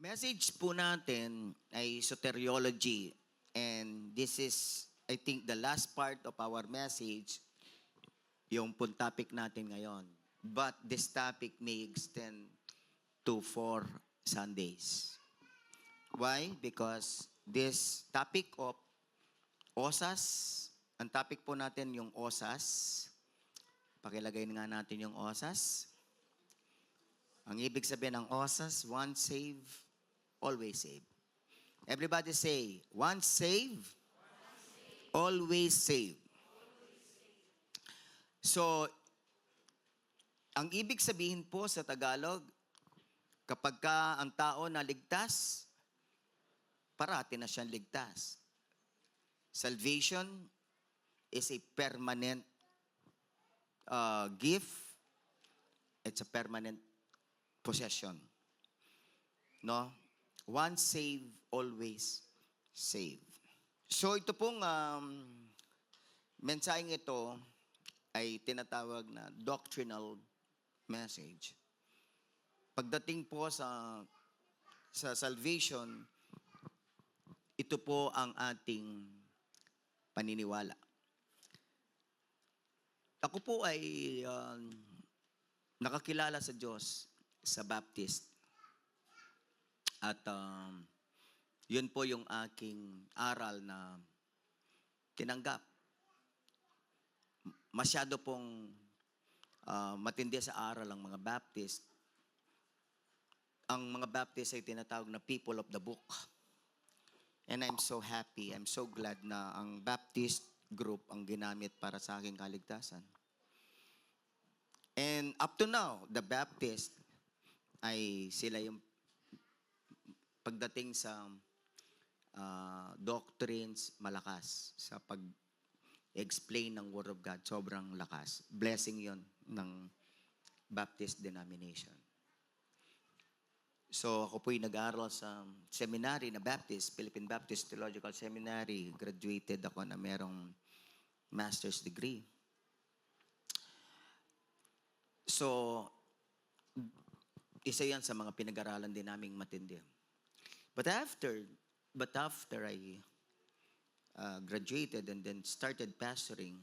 Message po natin ay soteriology, and this is, I think, the last part of our message, yung pong topic natin ngayon. But this topic may extend to 4 Sundays. Why? Because this topic of osas, ang topic po natin yung osas. Pakilagay nga natin yung osas. Ang ibig sabihin ng osas, once saved, always saved. Everybody say, once saved, always saved. So, ang ibig sabihin po sa Tagalog, kapag ka ang tao na ligtas, parati na siyang ligtas. Salvation is a permanent gift. It's a permanent possession. No? Once saved, always saved. So ito pong mensaheng ito ay tinatawag na doctrinal message. Pagdating po sa salvation, ito po ang ating paniniwala. Ako po ay nakakilala sa Diyos sa Baptist. At yun po yung aking aral na tinanggap. Masyado pong matindi sa aral ang mga Baptist. Ang mga Baptist ay tinatawag na people of the book. And I'm so happy, I'm so glad na ang Baptist group ang ginamit para sa aking kaligtasan. And up to now, the Baptist ay sila yung pagdating sa doctrines, malakas. Sa pag-explain ng Word of God, sobrang lakas. Blessing yon ng Baptist denomination. So ako po'y nag-aaral sa seminary na Baptist, Philippine Baptist Theological Seminary. Graduated ako na merong master's degree. So, isa yan sa mga pinag-aralan din naming matindi. But after I graduated and then started pastoring,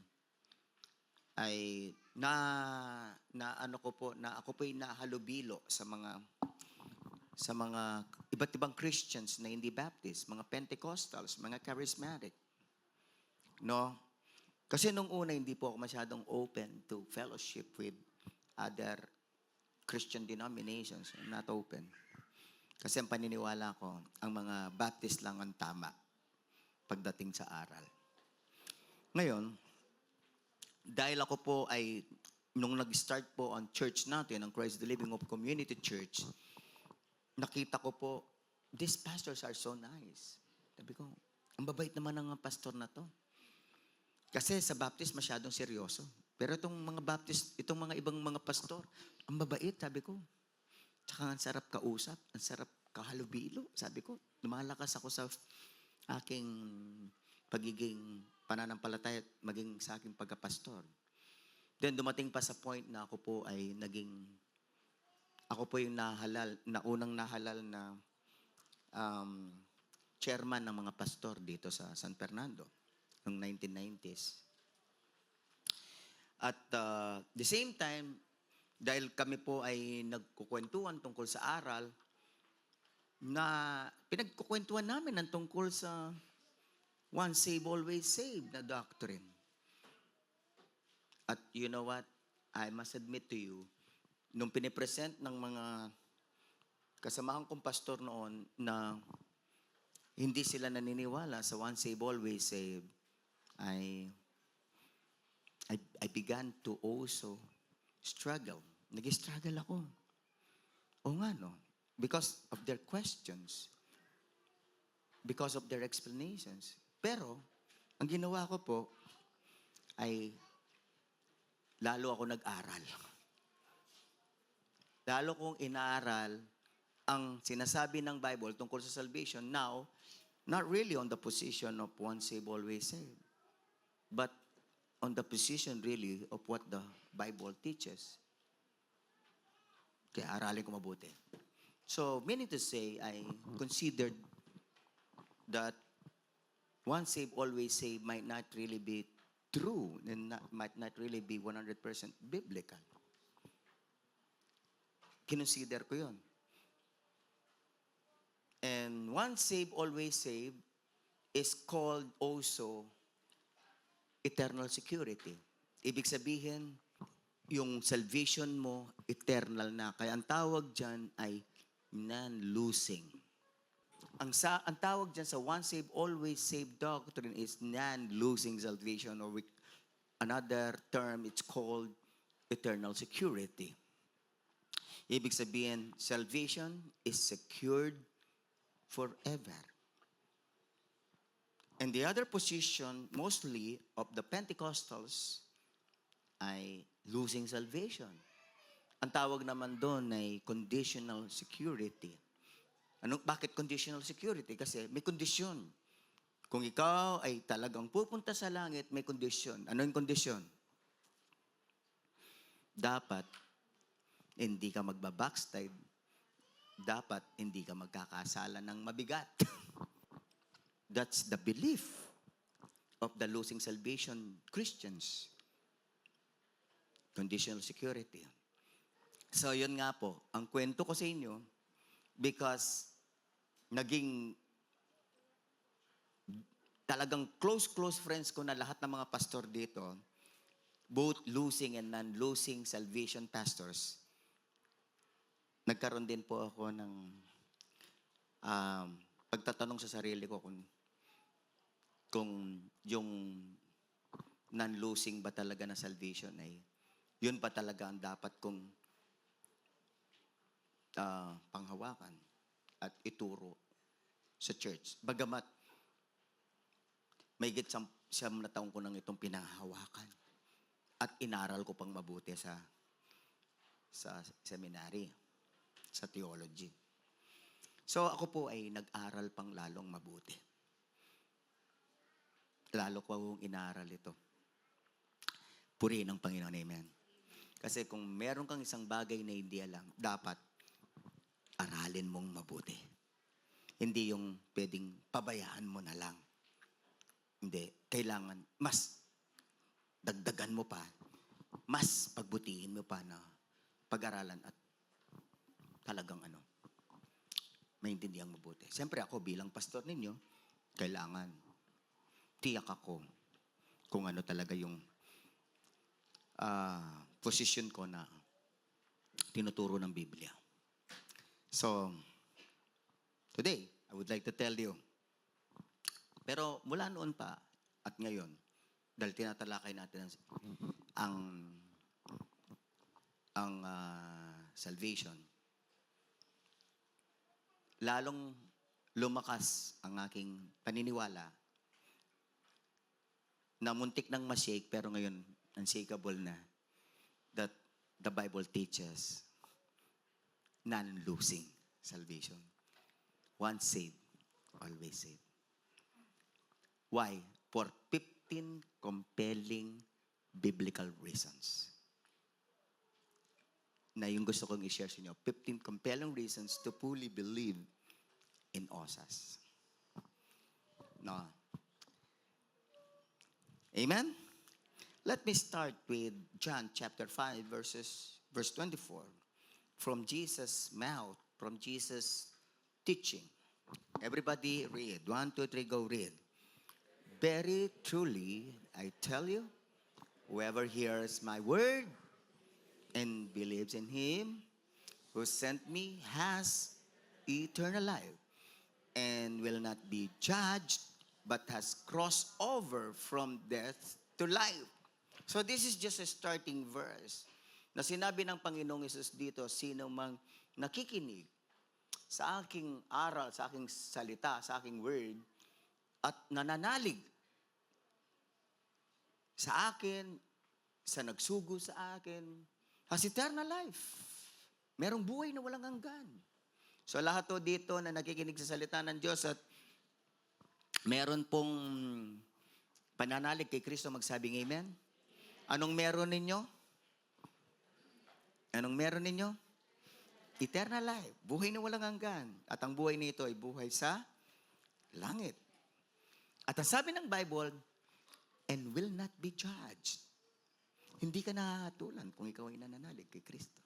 ay ako po'y nahalubilo sa mga iba't ibang Christians na hindi Baptist, mga Pentecostals, mga charismatic. No? Kasi nung una hindi po ako masyadong open to fellowship with other Christian denominations. I'm not open. Kasi ang paniniwala ko, ang mga Baptist lang ang tama pagdating sa aral. Ngayon, dahil ako po ay, nung nag-start po ang church natin, ang Christ the Living Hope Community Church, nakita ko po, these pastors are so nice. Sabi ko, ang babait naman ng pastor na to. Kasi sa Baptist masyadong seryoso. Pero itong mga Baptist, itong mga ibang mga pastor, ang babait, sabi ko. Tsaka ang sarap kausap, ang sarap kahalubilo. Sabi ko, lumalakas ako sa aking pagiging pananampalataya at maging sa aking pagkapastor. Then dumating pa sa point na ako po yung unang nahalal na chairman ng mga pastor dito sa San Fernando noong 1990s. At the same time, dahil kami po ay nagkukwentuhan tungkol sa aral, na pinagkukwentuhan namin ng tungkol sa once saved, always saved na doctrine. At you know what? I must admit to you, nung pinipresent ng mga kasamahan kong pastor noon na hindi sila naniniwala sa once saved, always saved, I began to also struggle. Nag-struggle ako. O nga, no? Because of their questions. Because of their explanations. Pero, ang ginawa ko po ay lalo ako nag-aral. Lalo kong inaaral ang sinasabi ng Bible tungkol sa salvation. Now, not really on the position of once saved, always saved. But on the position really of what the Bible teaches. Kaya aralin ko mabuti. So, meaning to say, I considered that once saved, always saved might not really be true and might not really be 100% biblical. Kinonsider ko yun. And once saved, always saved is called also eternal security. Ibig sabihin, yung salvation mo, eternal na. Kaya ang tawag dyan ay non-losing. Ang tawag dyan sa once saved, always saved doctrine is non-losing salvation, or with another term, it's called eternal security. Ibig sabihin, salvation is secured forever. And the other position, mostly of the Pentecostals, ay losing salvation. Ang tawag naman doon ay conditional security. Bakit conditional security? Kasi may kondisyon. Kung ikaw ay talagang pupunta sa langit, may kondisyon. Ano yung kondisyon? Dapat hindi ka magbabackslide. Dapat hindi ka magkakasala ng mabigat. That's the belief of the losing salvation Christians. Conditional security. So, yun nga po. Ang kwento ko sa inyo, because naging talagang close friends ko na lahat ng mga pastor dito, both losing and non-losing salvation pastors, nagkaroon din po ako ng pagtatanong sa sarili ko kung yung non-losing ba talaga na salvation ay yun pa talaga ang dapat kong panghawakan at ituro sa church. Bagamat may siyam na taon ko nang itong pinahawakan at inaral ko pang mabuti sa seminary, sa theology. So ako po ay nag-aral pang lalong mabuti. Lalo ko akong inaral ito. Purihin ang Panginoon, amen. Kasi kung meron kang isang bagay na hindi alam, dapat aralin mong mabuti. Hindi yung pwedeng pabayaan mo na lang. Hindi. Kailangan mas dagdagan mo pa, mas pagbutihin mo pa na pag-aralan at talagang maintindihan mabuti. Siyempre ako bilang pastor ninyo, kailangan tiyak ako kung ano talaga yung position ko na tinuturo ng Biblia. So, today, I would like to tell you, pero mula noon pa at ngayon, dahil tinatalakay natin ang salvation, lalong lumakas ang aking paniniwala na muntik nang ma-shake pero ngayon unshakable na, that the Bible teaches non-losing salvation. Once saved, always saved. Why? For 15 compelling biblical reasons. Na yung gusto kong i-share sa inyo, 15 compelling reasons to fully believe in OSAS. No. Amen? Let me start with John chapter 5, verse 24. From Jesus' mouth, from Jesus' teaching. Everybody read. 1, 2, 3, go read. Very truly, I tell you, whoever hears my word and believes in him who sent me has eternal life and will not be judged, but has crossed over from death to life. So this is just a starting verse na sinabi ng Panginoong Hesus dito, sino mang nakikinig sa aking aral, sa aking salita, sa aking word, at nananalig sa akin, sa nagsugo sa akin, has eternal life. Merong buhay na walang hanggan. So lahat to dito na nakikinig sa salita ng Diyos at meron pong pananalig kay Kristo, magsabing amen. Anong meron ninyo? Anong meron ninyo? eternal life. Buhay na walang hanggan. At ang buhay nito ay buhay sa langit. At ang sabi ng Bible, and will not be judged. Hindi ka nahahatulan kung ikaw ay nananalig kay Kristo.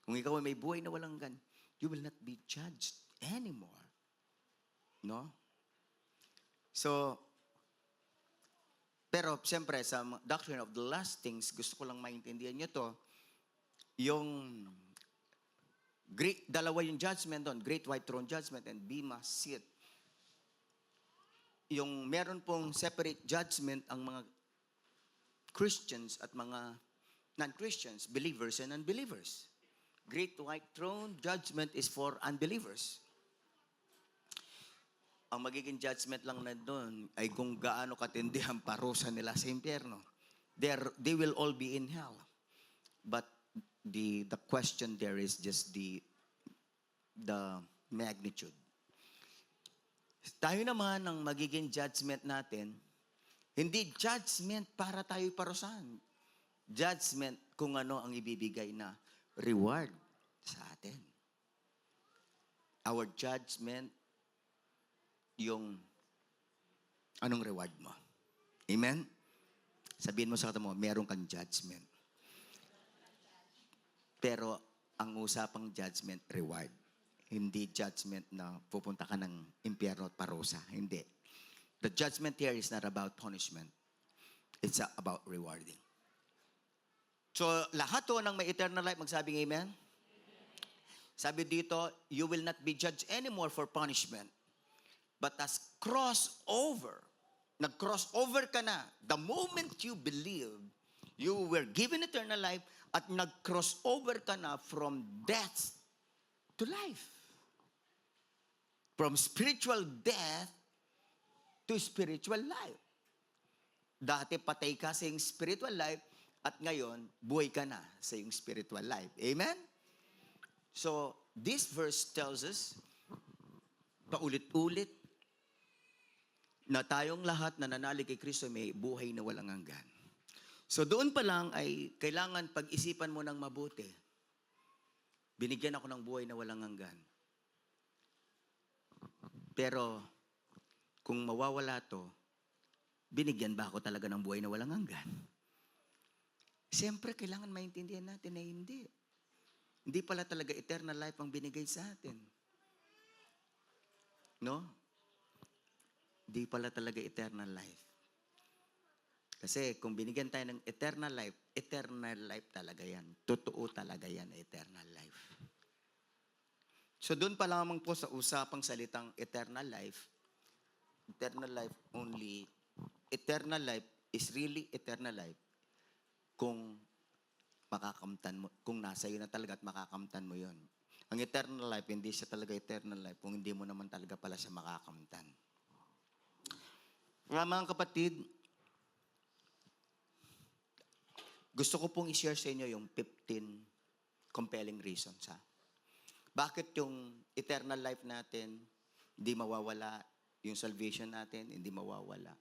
Kung ikaw ay may buhay na walang hanggan, you will not be judged anymore. No? So, pero siyempre sa doctrine of the last things, gusto ko lang maintindihan nyo to, yung dalawa yung judgment doon, Great White Throne Judgment and Bema Seat. Yung meron pong separate judgment ang mga Christians at mga non-Christians, believers and unbelievers. Great White Throne Judgment is for unbelievers. Ang magiging judgment lang na doon ay kung gaano katindi ang parusa nila sa impyerno. They will all be in hell. But the question there is just the magnitude. Tayo naman, ang magiging judgment natin, hindi judgment para tayo parusahan. Judgment kung ano ang ibibigay na reward sa atin. Our judgment, yung anong reward mo. Amen? Sabihin mo sa kata mo, meron kang judgment. Pero ang usapang judgment, reward. Hindi judgment na pupunta ka ng impyerno at parusa. Hindi. The judgment here is not about punishment. It's about rewarding. So, lahat to ng may eternal life, magsabing amen? Sabi dito, you will not be judged anymore for punishment. But as crossover, nag-crossover ka na, the moment you believe, you were given eternal life at nag-crossover ka na from death to life. From spiritual death to spiritual life. Dati patay ka sa iyong spiritual life at ngayon, buhay ka na sa iyong spiritual life. Amen? So, this verse tells us, paulit-ulit, na tayong lahat na nanalig kay Kristo may buhay na walang hanggan. So doon pa lang ay kailangan pag-isipan mo ng mabuti. Binigyan ako ng buhay na walang hanggan. Pero kung mawawala to, binigyan ba ako talaga ng buhay na walang hanggan? Siyempre, kailangan maintindihan natin na hindi. Hindi pala talaga eternal life ang binigay sa atin. No? Di pala talaga eternal life. Kasi kung binigyan tayo ng eternal life talaga yan. Totoo talaga yan, eternal life. So doon pa lamang po sa usapang salitang eternal life only, eternal life is really eternal life kung makakamtan mo, kung nasa iyo na talaga at makakamtan mo yon. Ang eternal life, hindi siya talaga eternal life kung hindi mo naman talaga pala siya makakamtan. Mga kapatid, gusto ko pong i-share sa inyo yung 15 compelling reasons. Bakit yung eternal life natin hindi mawawala, yung salvation natin hindi mawawala.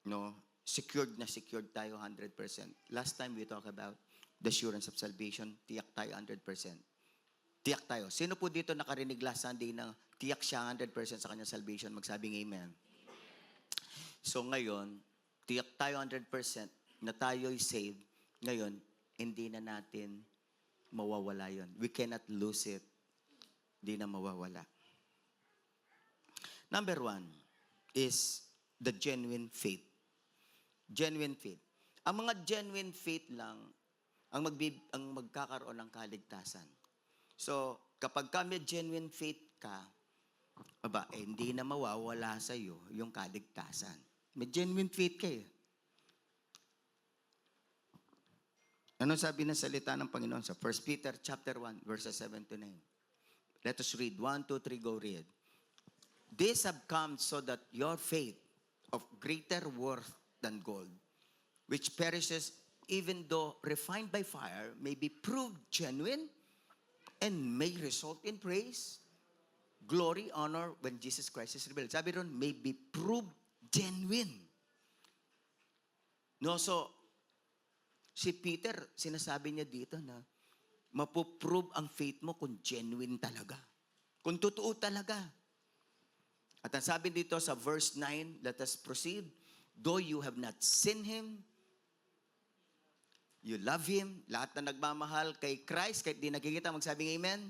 No? Secured na secured tayo 100%. Last time we talked about the assurance of salvation, tiyak tayo 100%. Tiyak tayo. Sino po dito nakarinig last Sunday na tiyak siya 100% sa kanyang salvation? Magsabing amen. So ngayon, tiyak tayo 100% na tayo'y saved. Ngayon, hindi na natin mawawala yon. We cannot lose it. Hindi na mawawala. Number 1 is the genuine faith. Genuine faith. Ang mga genuine faith lang ang magkakaroon ng kaligtasan. So, kapag may genuine faith ka, hindi na mawawala sa iyo yung kaligtasan. May genuine faith kayo. Ano sabi ng salita ng Panginoon sa 1 Peter chapter 1, verses 7 to 9? Let us read. 1, 2, 3, go read. This have come so that your faith of greater worth than gold, which perishes even though refined by fire, may be proved genuine and may result in praise, glory, honor when Jesus Christ is revealed. Sabi ron, may be proved genuine. No, so, si Peter, sinasabi niya dito na mapoprove ang faith mo kung genuine talaga. Kung totoo talaga. At ang sabi dito sa verse 9, let us proceed. Though you have not seen Him, you love Him. Lahat na nagmamahal kay Christ, kahit di nakikita, magsabing amen.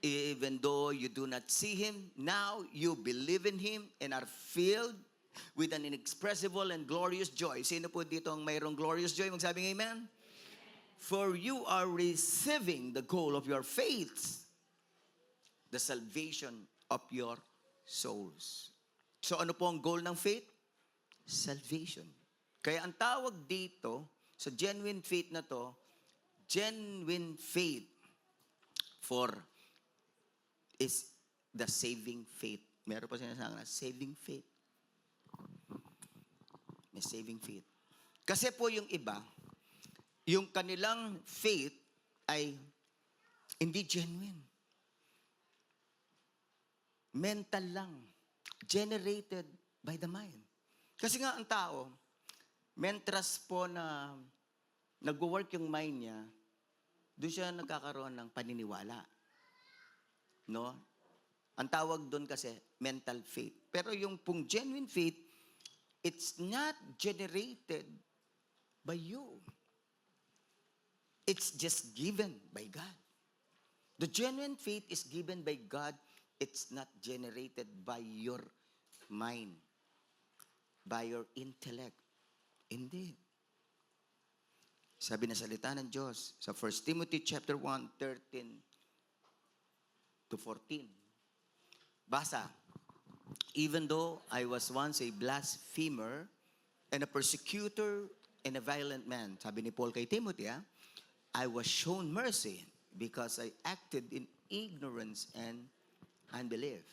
Even though you do not see Him, now you believe in Him and are filled with an inexpressible and glorious joy. Sino po dito ang mayroong glorious joy? Magsabing amen. For you are receiving the goal of your faith, the salvation of your souls. So ano po ang goal ng faith? Salvation. Kaya ang tawag dito, sa genuine faith na to, genuine faith is the saving faith. Meron pa sinasabi na saving faith. May saving faith. Kasi po yung iba, yung kanilang faith ay hindi genuine. Mental lang. Generated by the mind. Kasi nga ang tao, mentras po na nag-work yung mind niya, doon siya nagkakaroon ng paniniwala. No? Ang tawag doon kasi mental faith. Pero yung pong genuine faith, it's not generated by you. It's just given by God. The genuine faith is given by God. It's not generated by your mind, by your intellect. Hindi. Sabi na salita ng Diyos sa 1 Timothy chapter 1, 13 to 14. Basa. Even though I was once a blasphemer and a persecutor and a violent man, sabi ni Paul kay Timothy, I was shown mercy because I acted in ignorance and unbelief.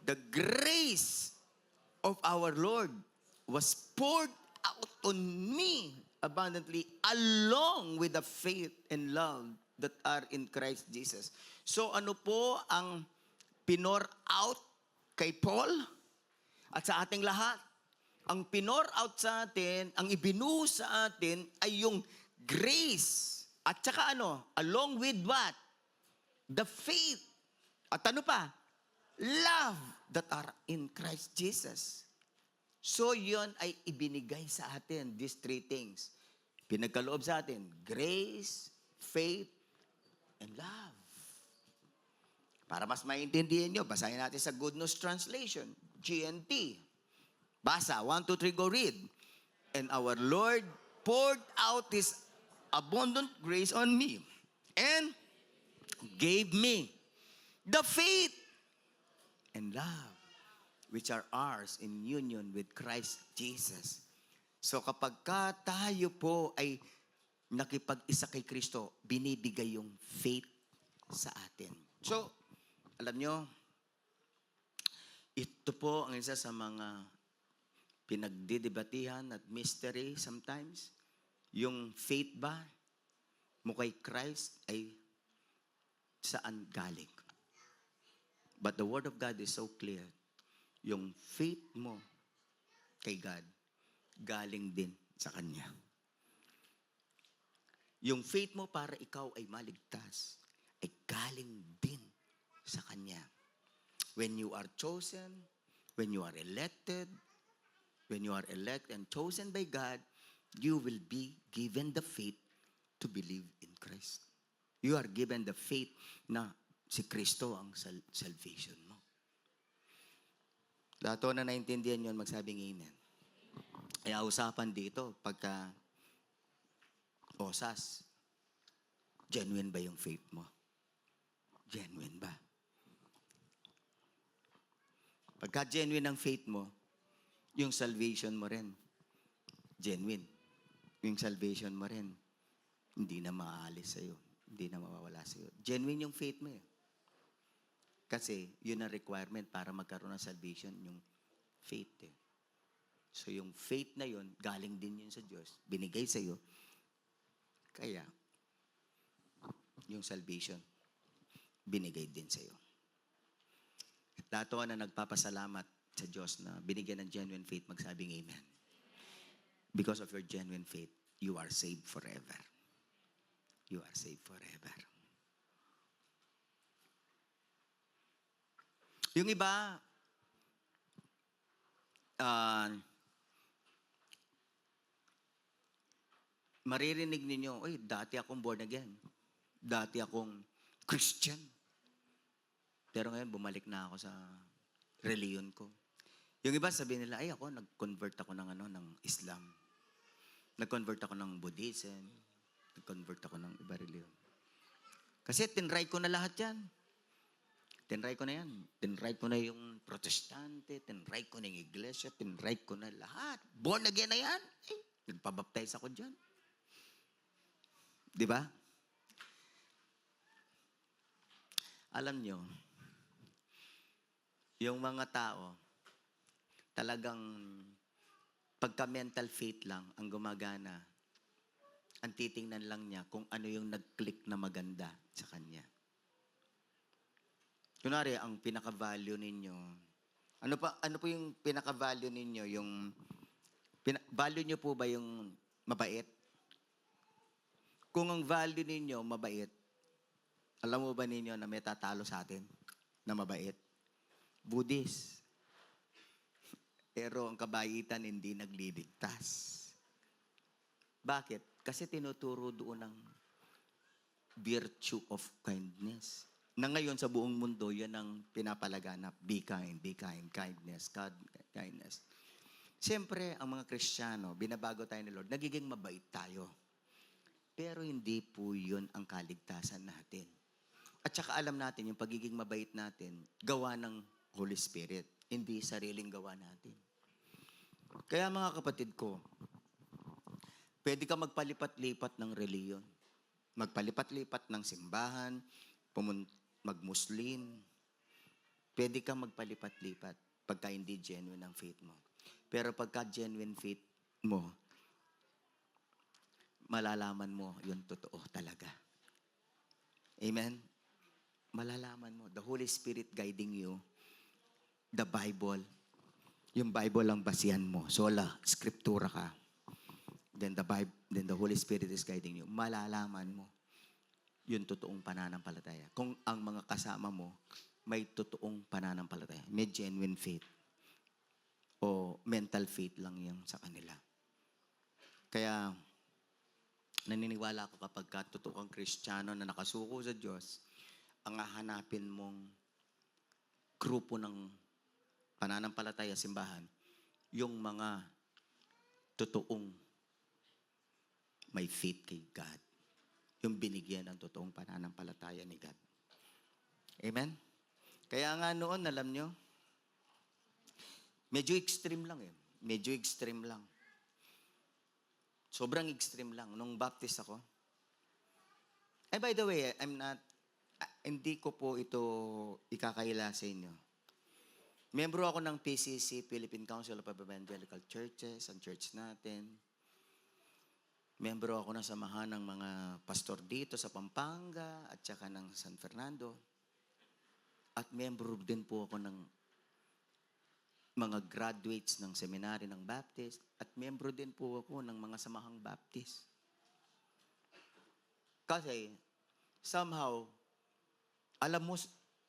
The grace of our Lord was poured out on me abundantly along with the faith and love that are in Christ Jesus. So ano po ang pinor out kay Paul at sa ating lahat? Ang pinor out sa atin, ang ibinuhos sa atin ay yung grace. At saka ano? Along with what? The faith. At ano pa? Love that are in Christ Jesus. So yon ay ibinigay sa atin, these three things. Pinagkaloob sa atin, grace, faith, and love. Para mas maintindihan nyo, basahin natin sa Good News Translation, GNT. Basa, 1, 2, 3, go read. And our Lord poured out His abundant grace on me and gave me the faith and love which are ours in union with Christ Jesus. So kapag ka tayo po ay nakipag-isa kay Kristo, binibigay yung faith sa atin. So, alam nyo, ito po ang isa sa mga pinagdidebatihan at mystery sometimes. Yung faith ba mo kay Christ ay saan galing? But the Word of God is so clear. Yung faith mo kay God, galing din sa Kanya. Yung faith mo para ikaw ay maligtas, ay galing din sa Kanya. When you are chosen, when you are elected, when you are elected and chosen by God, you will be given the faith to believe in Christ. You are given the faith na si Kristo ang salvation mo. Lahat na naintindihan yun, magsabing amen. Kaya usapan dito, pagka osas, genuine ba yung faith mo? Genuine ba? Pagka genuine ang faith mo, yung salvation mo rin, genuine. Yung salvation mo rin, hindi na maaalis sa'yo. Hindi na mawawala sa'yo. Genuine yung faith mo eh. Kasi yun ang requirement para magkaroon ng salvation, yung faith eh. So yung faith na yun, galing din yun sa Diyos, binigay sa'yo. Kaya, yung salvation, binigay din sa'yo. Lahat na nagpapasalamat sa Diyos na binigyan ng genuine faith, magsabing amen. Because of your genuine faith, you are saved forever. you are saved forever. Yung iba, ah, maririnig ninyo, oy, dati akong born again. Dati akong Christian. Pero ngayon, bumalik na ako sa reliyon ko. Yung iba sabihin nila, ay ako, nag-convert ako ng, ng Islam. Nag-convert ako ng Buddhism. Nag-convert ako ng iba reliyon. Kasi tinry ko na lahat yan. Tinry ko na yan. Tinry ko na yung protestante, tinry ko na yung iglesia, tinry ko na lahat. Born again na yan. Eh, nagpabaptize ako dyan. Di ba? Alam nyo, yung mga tao, talagang pagka-mental faith lang ang gumagana, ang titingnan lang niya kung ano yung nag-click na maganda sa kanya. Kunwari, ang pinaka-value ninyo, ano po yung pinaka-value ninyo? Value nyo po ba yung mabait? Kung ang value ninyo mabait, alam mo ba ninyo na may tatalo sa atin na mabait? Buddhist. Pero ang kabaitan hindi nagliligtas. Bakit? Kasi tinuturo doon ang virtue of kindness. Na ngayon sa buong mundo, yan ang pinapalaganap. Be kind, kindness, kindness. Siyempre, ang mga Kristiyano, binabago tayo ni Lord, nagiging mabait tayo. Pero hindi po yun ang kaligtasan natin. At saka alam natin, yung pagiging mabait natin, gawa ng Holy Spirit, hindi sariling gawa natin. Kaya mga kapatid ko, pwede ka magpalipat-lipat ng reliyon. Magpalipat-lipat ng simbahan, mag-Muslim. Pwede ka magpalipat-lipat pagka hindi genuine ang faith mo. Pero pagka genuine faith mo, malalaman mo yung totoo talaga. Amen? Malalaman mo. The Holy Spirit guiding you. The Bible. Yung Bible ang basihan mo. Sola, skriptura ka. Then the Holy Spirit is guiding you. Malalaman mo yung totoong pananampalataya. Kung ang mga kasama mo may totoong pananampalataya. May genuine faith. O mental faith lang yung sa kanila. Kaya, naniniwala ako kapag totoo kang Kristiyano na nakasuko sa Diyos, ang hahanapin mong grupo ng pananampalataya, simbahan, yung mga totoong may faith kay God. Yung binigyan ng totoong pananampalataya ni God. Amen? Kaya nga noon, alam nyo, medyo extreme lang eh. Medyo extreme lang. Sobrang extreme lang. Nung baptist ako, by the way, hindi ko po ito ikakaila sa inyo. Membro ako ng PCC, Philippine Council of Evangelical Churches, ang church natin. Membro ako ng samahan ng mga pastor dito sa Pampanga at saka ng San Fernando. At membro din po ako ng mga graduates ng seminary ng Baptist at membro din po ako ng mga samahang Baptist. Kasi, somehow,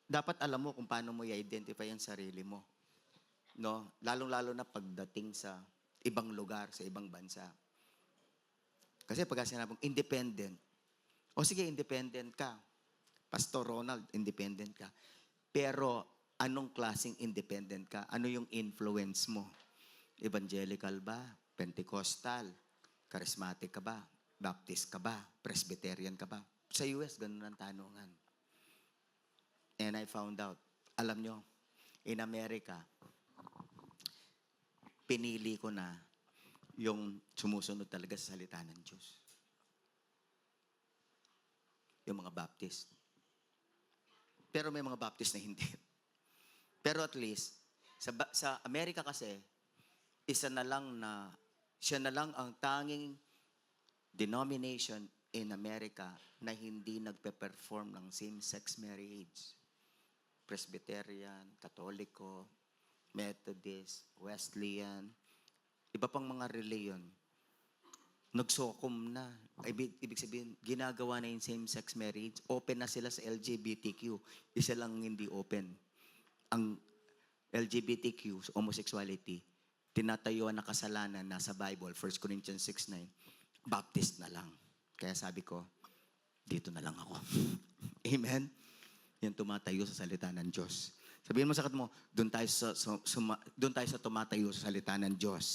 dapat alam mo kung paano mo i-identify ang sarili mo. No? Lalong-lalo na pagdating sa ibang lugar, sa ibang bansa. Kasi pag sinabing independent, o sige, independent ka. Pastor Ronald, independent ka. Pero, anong klaseng independent ka? Ano yung influence mo? Evangelical ba? Pentecostal? Charismatic ka ba? Baptist ka ba? Presbyterian ka ba? Sa US, ganun ang tanungan. And I found out, alam nyo, in America, pinili ko na yung sumusunod talaga sa salita ng Diyos. Yung mga Baptist. Pero may mga Baptist na hindi. Pero at least, sa Amerika kasi, siya na lang ang tanging denomination in America na hindi nagpe-perform ng same-sex marriage. Presbyterian, Katoliko, Methodist, Wesleyan, iba pang mga reliyon. nagsokom na. Ibig sabihin, ginagawa na yung same-sex marriage. Open na sila sa LGBTQ. Isa lang hindi open. Ang LGBTQ, homosexuality, tinatayuan na kasalanan nasa Bible, 1 Corinthians 6:9. Baptist na lang. Kaya sabi ko, dito na lang ako. Amen? Yan tumatayo sa salita ng Diyos. Sabihin mo sa mo, doon tayo sa tumatayo sa salita ng Diyos.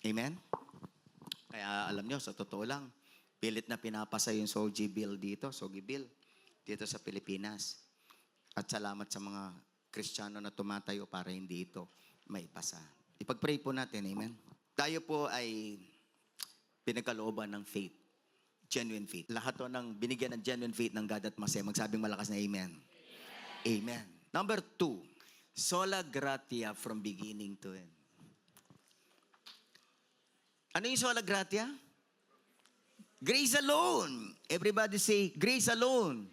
Amen? Kaya alam nyo, sa totoo lang, pilit na pinapasa yung SOGI bill dito sa Pilipinas. At salamat sa mga Kristiyano na tumatayo para hindi ito maipasa. Ipag-pray po natin, amen? Tayo po ay pinagkalooban ng faith, genuine faith. Lahat to ng binigyan ng genuine faith ng God at Masay, magsabing malakas na amen. Amen. Number 2, sola gratia from beginning to end. Ano yung sola gratia? Grace alone. Everybody say, grace alone.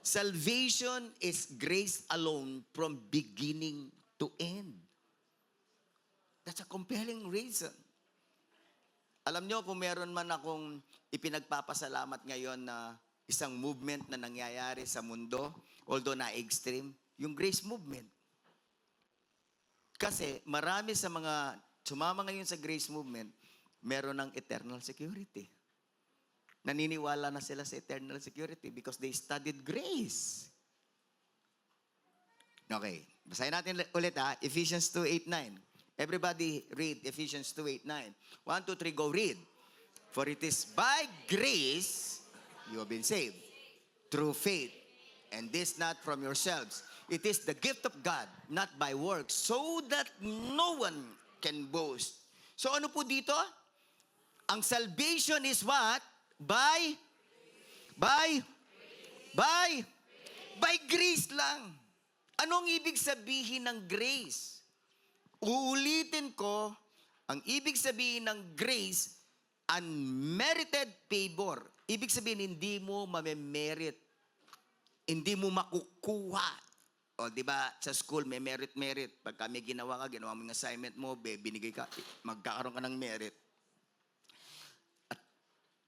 Salvation is grace alone from beginning to end. That's a compelling reason. Alam nyo, kung meron man akong ipinagpapasalamat ngayon na isang movement na nangyayari sa mundo, although na-extreme, yung grace movement. Kasi marami sa mga sumama ngayon sa grace movement, meron ng eternal security. Naniniwala na sila sa eternal security because they studied grace. Okay, basahin natin ulit Ephesians 2:8-9. Everybody read Ephesians 2:8-9. 1, 2, 3, go read. For it is by grace you have been saved, through faith, and this not from yourselves. It is the gift of God, not by works, so that no one can boast. So ano po dito? Ang salvation is what? By grace lang. Anong ibig sabihin ng grace? Uulitin ko, ang ibig sabihin ng grace, unmerited favor. Ibig sabihin, hindi mo mamemerit. Hindi mo makukuha. O, di ba, sa school, may merit. Pagka may ginawa mo yung assignment mo, binigay ka, magkakaroon ka ng merit. At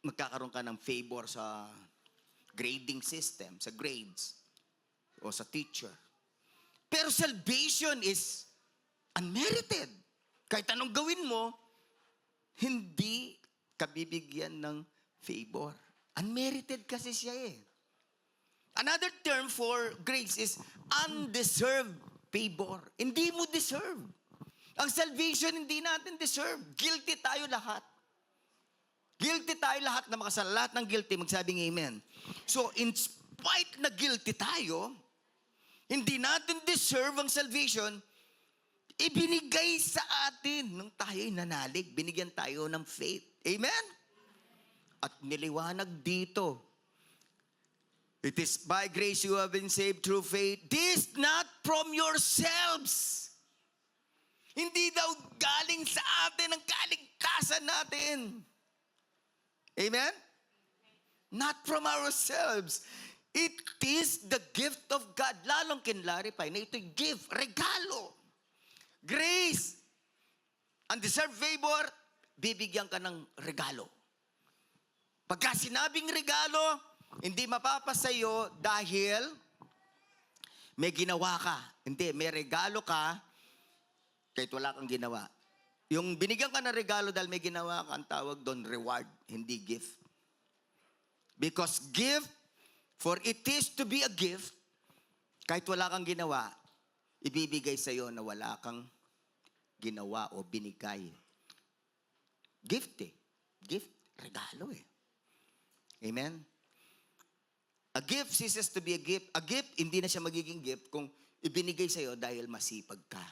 magkakaroon ka ng favor sa grading system, sa grades, o sa teacher. Pero salvation is unmerited. Kahit anong gawin mo, hindi ka bibigyan ng favor. Unmerited kasi siya eh. Another term for grace is undeserved favor. Hindi mo deserve. Ang salvation, hindi natin deserve. Guilty tayo lahat. Guilty tayo lahat na makasala. Lahat ng guilty, magsabing amen. So, in spite na guilty tayo, hindi natin deserve ang salvation, ibinigay sa atin nung tayo'y nanalig. Binigyan tayo ng faith. Amen? At niliwanag dito, it is by grace you have been saved through faith. This not from yourselves. Hindi daw galing sa atin ang kaligtasan natin. Amen? Not from ourselves. It is the gift of God. Lalong kinlarify na ito'y gift, regalo. Grace. Undeserved favor, bibigyan ka ng regalo. Pagka sinabing regalo, hindi mapapasayo dahil may ginawa ka. Hindi, may regalo ka kahit wala kang ginawa. Yung binigyan ka ng regalo dahil may ginawa ka, ang tawag doon reward, hindi gift. Because gift, for it is to be a gift, kahit wala kang ginawa, ibibigay sa'yo na wala kang ginawa o binigay. Gift eh. Gift, regalo eh. Amen? A gift ceases to be a gift. A gift, hindi na siya magiging gift kung ibinigay sa'yo dahil masipag ka.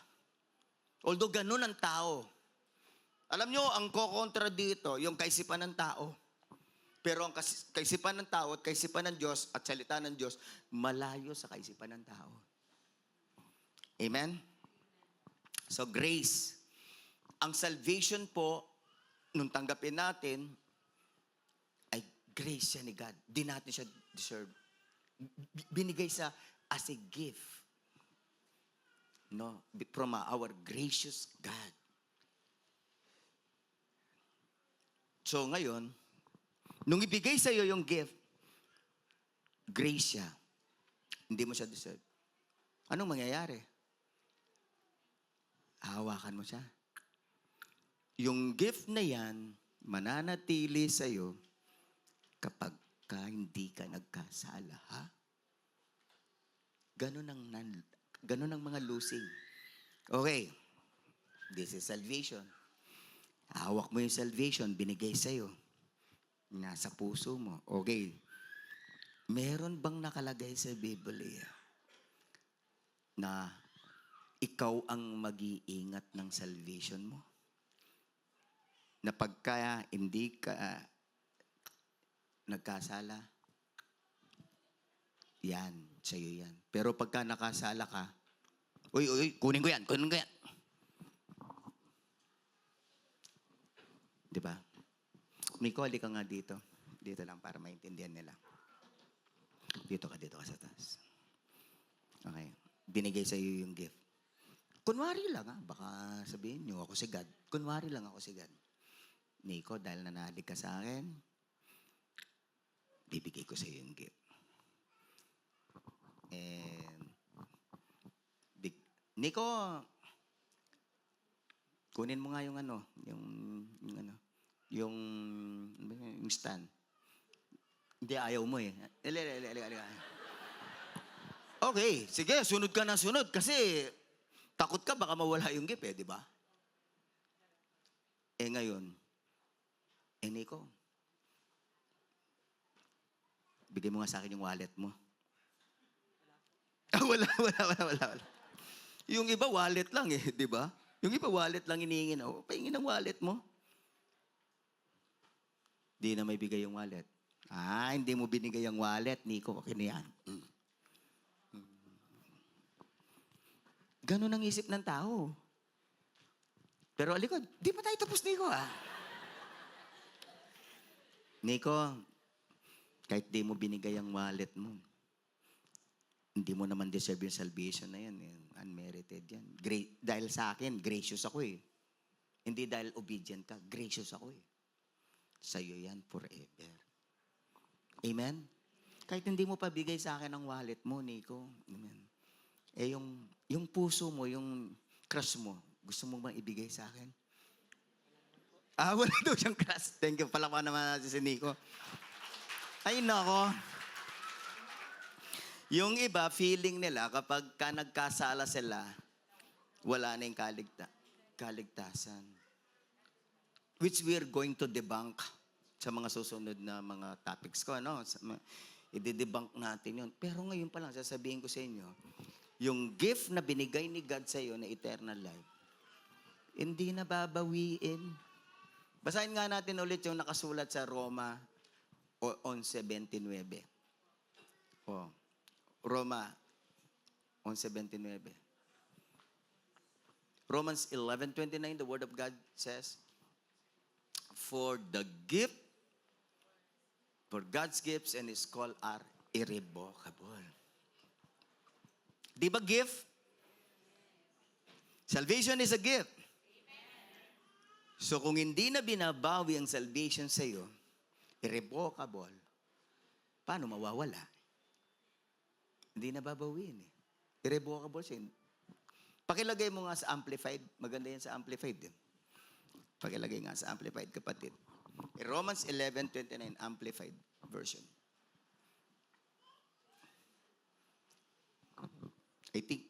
Although ganun ang tao. Alam nyo, ang kokontra dito, yung kaisipan ng tao. Pero ang kaisipan ng tao at kaisipan ng Diyos at salita ng Diyos, malayo sa kaisipan ng tao. Amen? So grace. Ang salvation po, nung tanggapin natin, ay grace siya ni God. Di natin siya deserve. Binigay sa as a gift. No? From our gracious God. So ngayon, nung ibigay sa'yo yung gift, grace siya. Hindi mo siya deserve. Anong mangyayari? Hahawakan mo siya. Yung gift na yan, mananatili sa'yo kapag hindi ka nagkasala, ha? Ganun ang mga losing. Okay. This is salvation. Hawak mo yung salvation, binigay sa'yo. Nasa puso mo. Okay. Meron bang nakalagay sa Biblia na ikaw ang mag-iingat ng salvation mo? Na pagka hindi ka nagkasala, yan, sa'yo yan. Pero pagka nakasala ka, uy, kunin ko yan. Di ba? Miko, halika nga dito. Dito lang para maintindihan nila. Dito ka sa taas. Okay. Binigay sa'yo yung gift. Kunwari lang baka sabihin nyo, ako si God. Kunwari lang ako si God. Nico, dahil nanalig ka sa akin, bibigay ko sa'yo yung gift. And, Nico, kunin mo nga yung stand. Hindi, ayaw mo eh. Okay, sige, sunod ka na sunod. Kasi, takot ka, baka mawala yung gift di ba? Ngayon, Nico, bigay mo nga sa akin yung wallet mo. Wala. Yung iba, wallet lang di ba? Yung iba, wallet lang hinihingi na. Pahingin ng wallet mo. Di na may bigay yung wallet. Hindi mo binigay yung wallet, Nico. Okay na yan. Ganun ang isip ng tao. Pero alikod, di pa tayo tapos, Nico, Nico, kahit di mo binigay ang wallet mo, hindi mo naman deserve yung salvation na yan. Unmerited yan. Dahil sa akin, gracious ako Hindi dahil obedient ka, gracious ako Sa'yo yan forever. Amen? Kahit hindi mo pabigay sa akin ang wallet mo, Nico. Amen. Yung puso mo, yung crush mo, gusto mo bang ibigay sa akin? Wala daw siyang crush. Thank you. Palakpakan naman natin si Nico. Ay, nako. Yung iba, feeling nila, kapag nagkasala sila, wala na yung kaligtasan. Which we're going to debunk sa mga susunod na mga topics ko, I-debunk natin yun. Pero ngayon pa lang, sasabihin ko sa inyo, yung gift na binigay ni God sa iyo na eternal life, hindi na babawiin. Basahin nga natin ulit yung nakasulat sa Roma 11:29. Roma 11:29. Romans 11:29, the Word of God says, For God's gifts and His call are irrevocable. Di ba gift? Salvation is a gift. So kung hindi na binabawi ang salvation sa iyo, irrevocable, paano mawawala? Hindi na babawiin Irrevocable siya. Pakilagay mo nga sa Amplified. Maganda yan sa Amplified. Pakilagay nga sa Amplified, kapatid. Romans 11:29, Amplified version. I think.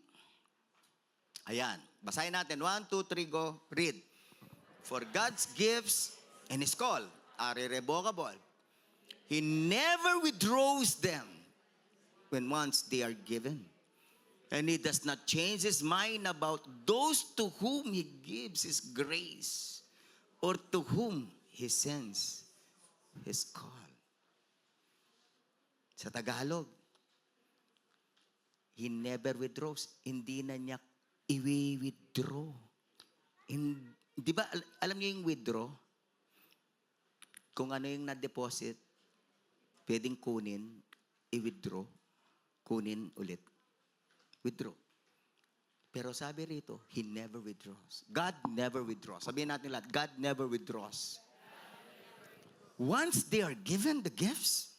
Ayan. Basahin natin. 1, 2, 3, go. Read. For God's gifts and His call are irrevocable. He never withdraws them when once they are given. And He does not change His mind about those to whom He gives His grace or to whom He sends His call. Sa Tagalog, He never withdraws. Hindi na niya i-withdraw. Di ba, alam niyo yung withdraw? Kung ano yung na-deposit, pwedeng kunin, i-withdraw, kunin ulit. Withdraw. Pero sabi rito, He never withdraws. God never withdraws. Sabihin natin lahat, God never withdraws. Once they are given the gifts,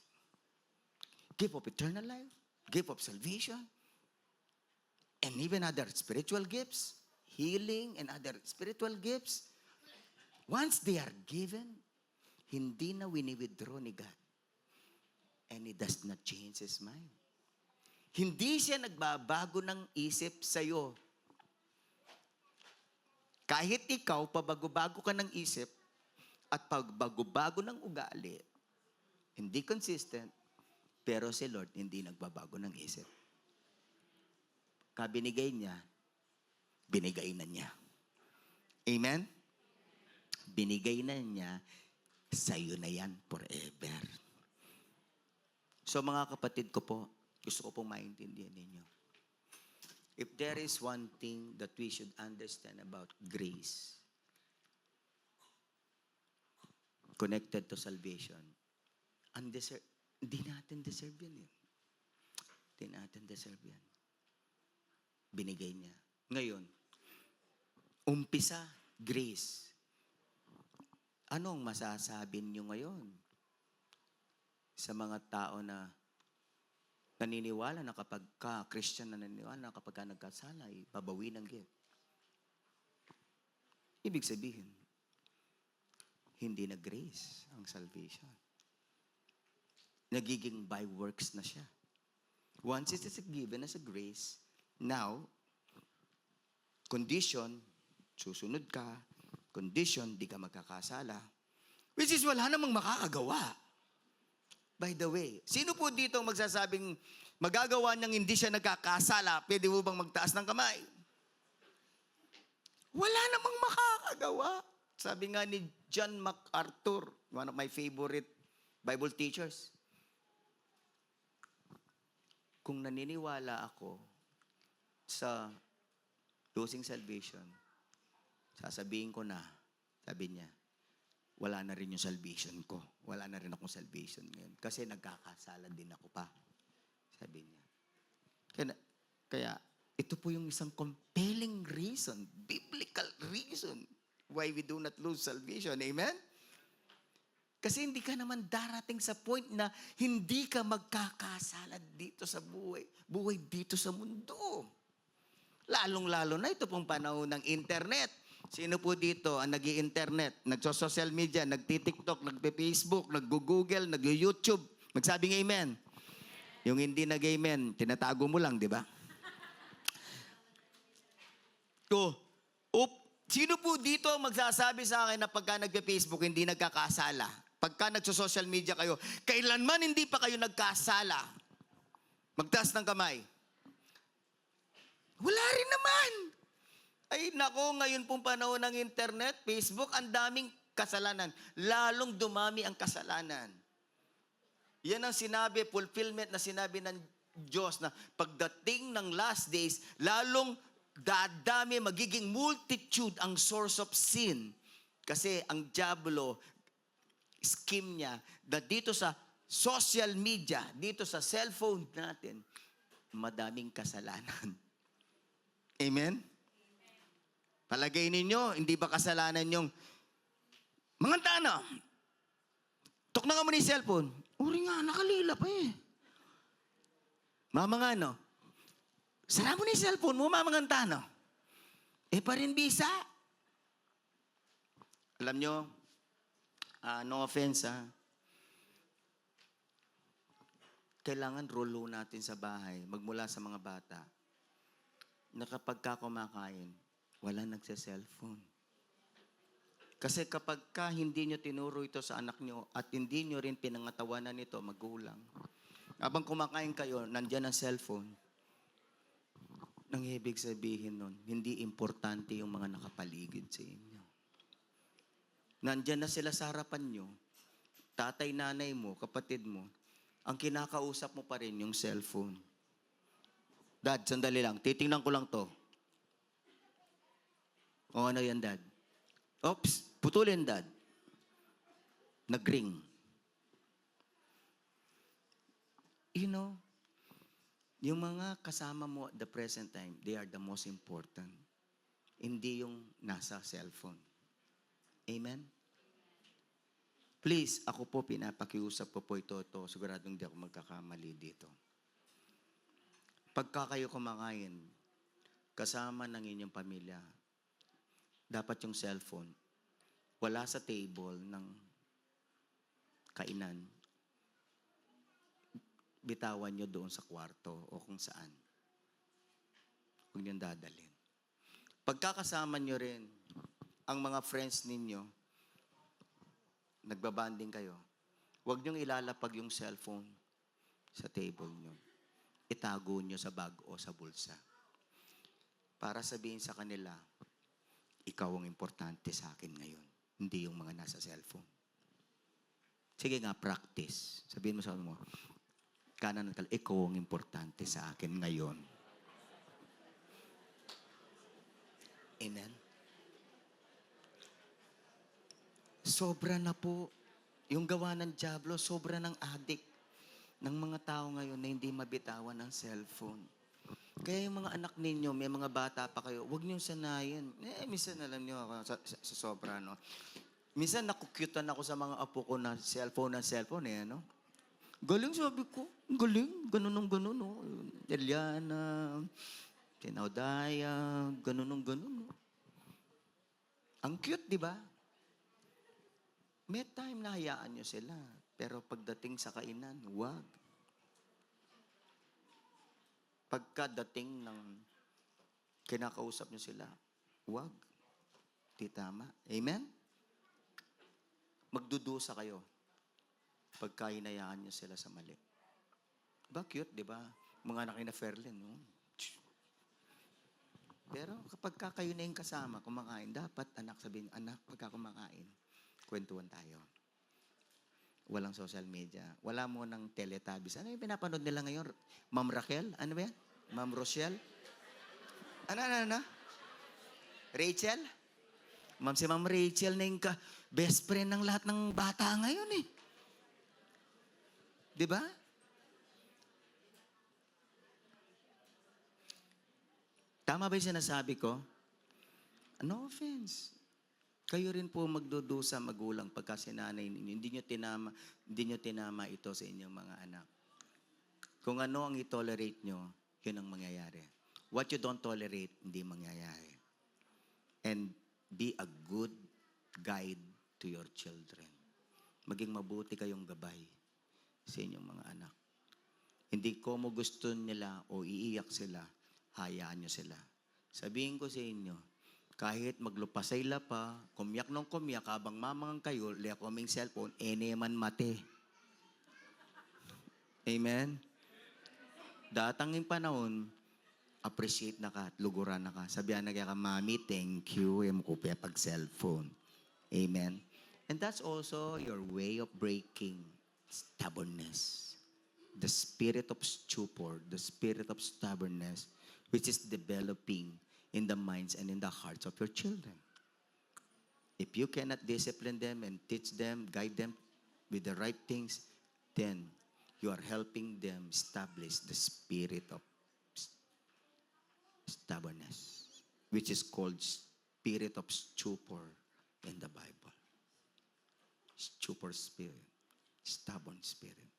gift of eternal life, gift of salvation, and even other spiritual gifts, healing and other spiritual gifts, once they are given, hindi na wini-withdraw ni God. And He does not change His mind. Hindi siya nagbabago ng isip sa'yo. Kahit ikaw, pabago-bago ka ng isip, at pagbago-bago ng ugali, hindi consistent, pero si Lord hindi nagbabago ng isip. Kabinigay niya, binigay na niya. Amen? Binigay na niya, sa'yo na yan forever. So mga kapatid ko po, gusto ko pong maintindihan ninyo. If there is one thing that we should understand about grace, connected to salvation, hindi natin deserve yan eh. Hindi natin deserve yan. Binigay niya. Ngayon, umpisa, grace. Anong masasabi niyo ngayon sa mga tao na naniniwala na kapag ka, Christian na naniniwala na kapag ka nagkasala, babawi ng gift? Ibig sabihin, hindi na grace ang salvation. Nagiging by works na siya. Once it is given as a grace, now, condition, susunod ka, condition, di ka magkakasala, which is wala namang makakagawa. By the way, sino po dito magsasabing magagawa niyang hindi siya nagkakasala? Pwede mo bang magtaas ng kamay? Wala namang makakagawa. Sabi nga ni John MacArthur, one of my favorite Bible teachers, kung naniniwala ako sa losing salvation, sasabihin ko na, sabi niya, wala na rin yung salvation ko. Wala na rin akong salvation ngayon. Kasi nagkakasala din ako pa. Sabi niya. Kaya ito po yung isang compelling reason, biblical reason, why we do not lose salvation. Amen? Kasi hindi ka naman darating sa point na hindi ka magkakasala dito sa buhay. Buhay dito sa mundo. Lalong-lalo na ito pong panahon ng internet. Sino po dito ang nag-i-internet, nagso-social media, nagti-TikTok, nagpe-Facebook, nag-Google, nag-YouTube? Magsabing amen. Yung hindi nag-amen, tinatago mo lang, di ba? Sino po dito magsasabi sa akin na pagka nagpe-Facebook, hindi nagkakasala? Pagka nagso-social media kayo, kailanman hindi pa kayo nagkasala? Magtaas ng kamay. Wala rin naman. Ay, nako, ngayon pong panahon ng internet, Facebook, ang daming kasalanan. Lalong dumami ang kasalanan. Yan ang sinabi, fulfillment na sinabi ng Diyos na pagdating ng last days, lalong dadami, magiging multitude ang source of sin. Kasi ang diablo, scheme niya, na dito sa social media, dito sa cellphone natin, madaming kasalanan. Amen? Palagay ninyo, hindi ba kasalanan yung mga tana? Tok na nga mo ni cellphone. Uri nga, nakalila pa eh. Mama nga no, sara mo ni cellphone mo, mama nga tana. Pa rin bisa. Alam nyo, no offense kailangan rolo natin sa bahay, magmula sa mga bata, na kapag ka kumakain, wala nagsa-cellphone. Kasi kapag ka hindi nyo tinuro ito sa anak nyo at hindi nyo rin pinangatawanan ito, magulang, habang kumakain kayo, nandyan ang cellphone, nang ibig sabihin nun, hindi importante yung mga nakapaligid sa inyo. Nandyan na sila sa harapan nyo, tatay, nanay mo, kapatid mo, ang kinakausap mo pa rin yung cellphone. Dad, sandali lang, titingnan ko lang to. O ano yan, Dad? Oops, putulin, Dad. Nag-ring. You know, yung mga kasama mo at the present time, they are the most important. Hindi yung nasa cellphone. Amen? Please, ako po, pinapakiusap po ito. Siguradong hindi ako magkakamali dito. Pagka kayo kumakain, kasama ng inyong pamilya, dapat yung cellphone, wala sa table ng kainan, bitawan nyo doon sa kwarto o kung saan. Huwag nyo dadalhin. Pagkakasama nyo rin ang mga friends ninyo, nagbabanding kayo, huwag nyo ilalapag yung cellphone sa table nyo. Itago nyo sa bag o sa bulsa. Para sabihin sa kanila, ikaw ang importante sa akin ngayon, hindi yung mga nasa cellphone. Sige nga, practice. Sabihin mo sa mo, kanan ng ikaw ang importante sa akin ngayon. Amen? Sobra na po. Yung gawa ng dyablo, sobra ng addict ng mga tao ngayon na hindi mabitawan ng cellphone. Kaya yung mga anak ninyo, may mga bata pa kayo, huwag niyong sanayin. Minsan alam niyo ako sa sobra, no? Minsan nakukyutan ako sa mga apo ko na cellphone, no? Galing, sabi ko. Galing. Ganun, no? Eliana, Tinaudaya, ganun, no? Ang cute, di ba? May time na hayaan nyo sila. Pero pagdating sa kainan, wag. Pagkadating ng kinakausap nyo sila, wag. Di tama. Amen? Magdudusa kayo pagka hinayaan nyo sila sa mali. Ba, cute, di ba? Mga anak na Ferlin, no? Pero kapag kayo na yung kasama, kumakain, dapat anak sabihin, anak, pagka kumakain, kwentuhan tayo. Walang social media. Wala mo ng Teletubbies. Ano yung pinapanood nila ngayon? Ma'am Raquel? Ano ba yan? Ma'am Rochelle? Ano? Rachel? Si Ma'am Rachel na yung best friend ng lahat ng bata ngayon eh. Di ba? Tama ba yung sinasabi ko? No offense. Kayo rin po magdudusa magulang pagka sinanay ninyo. Hindi nyo tinama ito sa inyong mga anak. Kung ano ang i-tolerate nyo, yun ang mangyayari. What you don't tolerate, hindi mangyayari. And be a good guide to your children. Maging mabuti kayong gabay sa inyong mga anak. Hindi ko mo gusto nila o iiyak sila, hayaan nyo sila. Sabihin ko sa inyo, kahit maglupasay la pa, kumyak nung kumyak, habang mamangang kayo, liyak kaming cellphone, man mate. Amen? Datang yung panahon, appreciate na ka at luguran na ka. Sabihan na kaya ka, Mami, thank you. Yung ko pag cellphone. Amen? And that's also your way of breaking stubbornness. The spirit of stupor, the spirit of stubbornness, which is developing in the minds and in the hearts of your children. If you cannot discipline them and teach them, guide them with the right things, then you are helping them establish the spirit of stubbornness, which is called spirit of stupor in the Bible. Stupor spirit, stubborn spirit.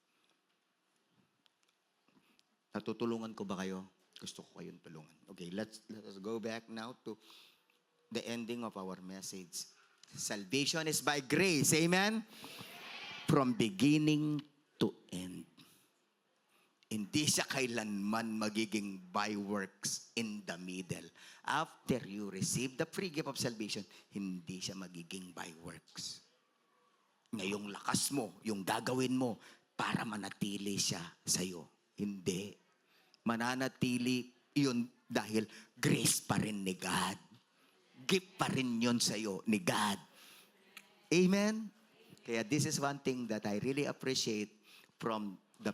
Natutulungan ko ba kayo? Gusto ko kayong tulungan. Okay, let us go back now to the ending of our message. Salvation is by grace. Amen? From beginning to end. Hindi siya kailanman magiging by works in the middle. After you receive the free gift of salvation, hindi siya magiging by works. Ngayong lakas mo, yung gagawin mo para manatili siya sa'yo. Hindi. Mananatili yun dahil grace pa rin ni God. Gift pa rin yun sa'yo ni God. Amen? Kaya this is one thing that I really appreciate from the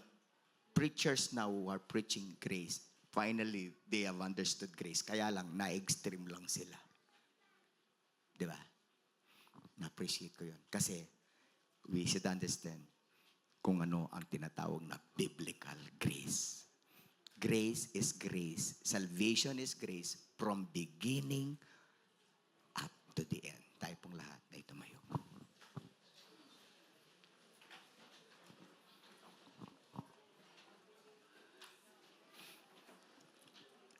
preachers now who are preaching grace. Finally, they have understood grace. Kaya lang, na-extreme lang sila. Di ba? Na-appreciate ko yun. Kasi, we should understand kung ano ang tinatawag na biblical grace. Grace is grace. Salvation is grace from beginning up to the end. Tayo pong lahat na tumayo.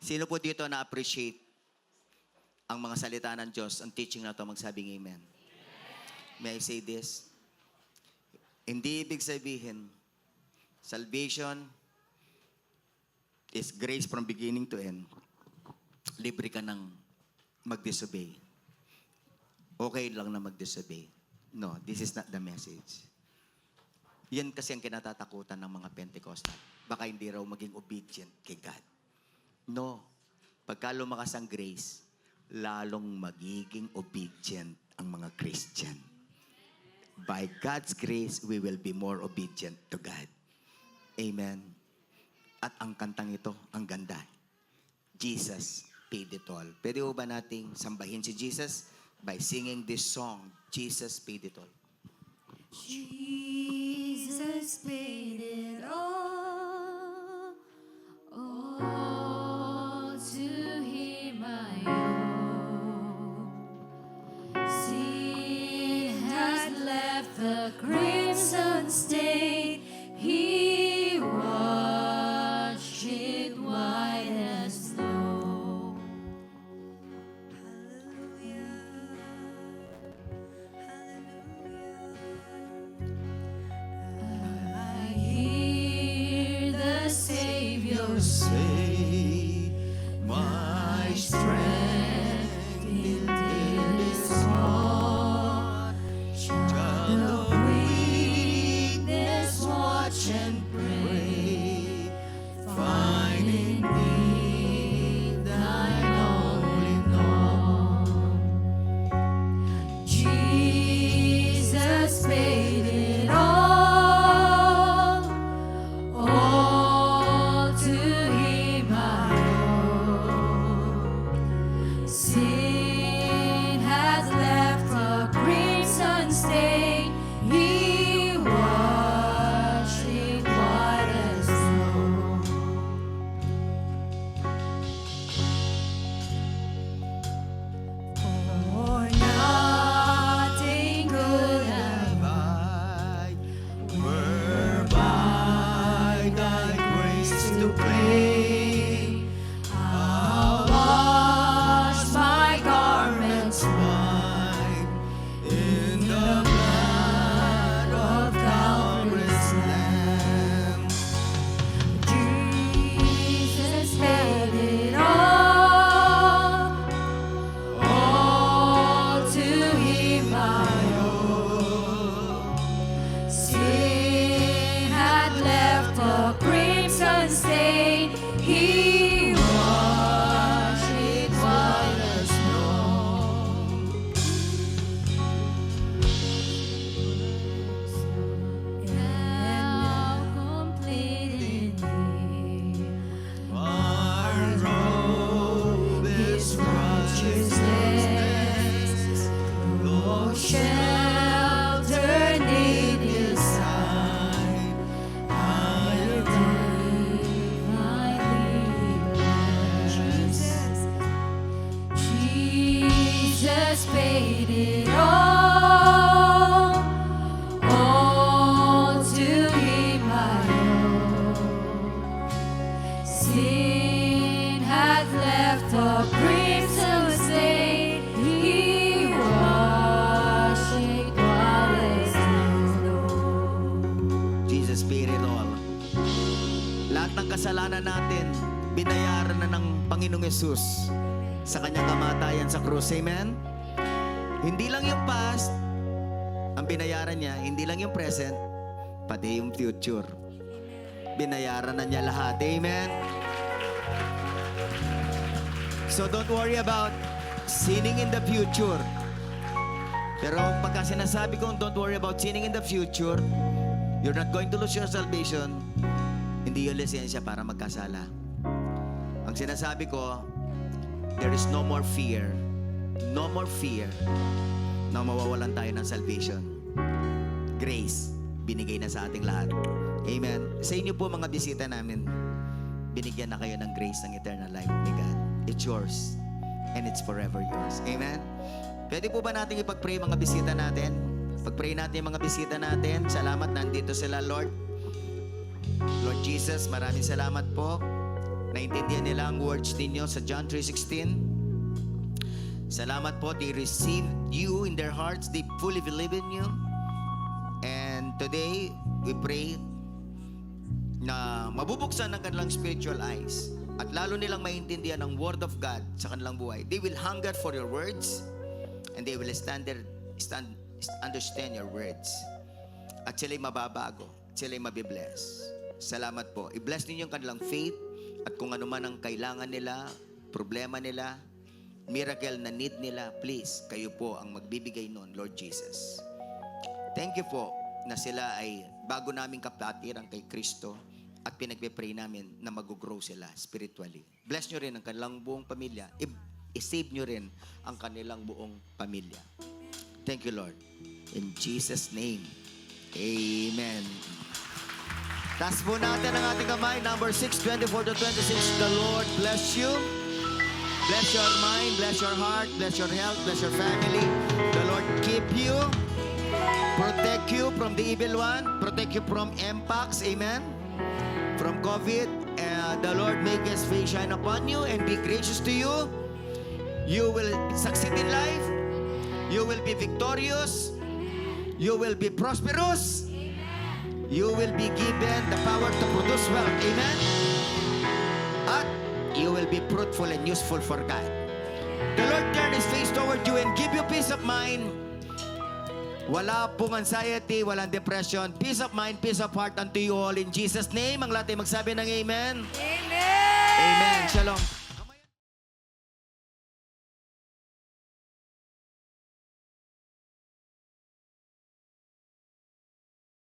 Sino po dito na-appreciate ang mga salita ng Diyos, ang teaching na to, magsabing amen. May I say this? Hindi ibig sabihin, salvation is grace from beginning to end. Libre ka ng mag-disobey. Okay lang na mag-disobey. No, this is not the message. Yan kasi ang kinatatakutan ng mga Pentecostal. Baka hindi raw maging obedient kay God. No. Pagka lumakas ang grace, lalong magiging obedient ang mga Christian. By God's grace, we will be more obedient to God. Amen. At ang kantang ito, ang ganda. Jesus paid it all. Pwede ba nating sambahin si Jesus by singing this song, Jesus paid it all? Jesus paid it all to Him I owe. Sin has left the crimson stain, He washed it white as snow. I hear the Savior Say, my strength indeed is small. Child of weakness, watch and pray. Find in me thine all in all. Jesus paid it all to Him I owe. Sin has left a crimson stain, He washed it white as snow. For nothing good have I were by thy grace to claim. I'll wash my garments White in the blood of Calvary's Lamb. Jesus paid it all to Him I owe. Sin had left a crimson stain, He washed it white as snow. Now complete in Thee, Our robe is righteousness, no shelter need His side. I'll Jesus paid it all to Him I owe. Sin had left a crimson stain, He washed it white as snow. Jesus paid it all. Lahat ng kasalanan natin, binayaran na ng Panginoong Yesus sa kanyang kamatayan sa krus. Amen? Hindi lang yung past ang binayaran niya, hindi lang yung present, pati yung future. Binayaran na niya lahat. Amen? So don't worry about sinning in the future. Pero pagka sinasabi kong don't worry about sinning in the future, you're not going to lose your salvation, hindi yung lisensya para magkasala. Ang sinasabi ko, there is no more fear na mawawalan tayo ng salvation. Grace, binigay na sa ating lahat. Amen. Sa inyo po mga bisita namin, binigyan na kayo ng grace ng eternal life ni God. It's yours and it's forever yours. Amen. Pwede po ba natin ipag-pray mga bisita natin? Pag-pray natin mga bisita natin. Salamat, nandito sila, Lord. Lord Jesus, maraming salamat po Naintindihan nila ang words ninyo sa John 3:16. Salamat po, they received you in their hearts, they fully believe in you. And today, we pray na mabubuksan ang kanilang spiritual eyes at lalo nilang maintindihan ang Word of God sa kanilang buhay. They will hunger for your words and they will understand your words. At sila'y mababago, at sila'y mabibless. Salamat po. I-bless ninyo ang kanilang faith at kung ano man ang kailangan nila, problema nila, miracle na need nila, please, kayo po ang magbibigay nun, Lord Jesus. Thank you po na sila ay bago naming kapatiran kay Kristo at pinagpe-pray namin na mag-grow sila spiritually. Bless nyo rin ang kanilang buong pamilya. I-save nyo rin ang kanilang buong pamilya. Thank you, Lord. In Jesus' name, amen. Taas po natin ang ating kamay. Number 6, 24-26. The Lord bless you. Bless your mind, bless your heart, bless your health, bless your family. The Lord keep you. Protect you from the evil one. Protect you from MPAX. Amen. From COVID. The Lord make His face shine upon you and be gracious to you. You will succeed in life. You will be victorious. You will be prosperous. You will be given the power to produce wealth. Amen. At you will be fruitful and useful for God. The Lord turn His face toward you and give you peace of mind. Wala pong anxiety, walang depression. Peace of mind, peace of heart unto you all in Jesus' name. Ang lahat ay magsabi ng amen. Amen. Amen. Shalom.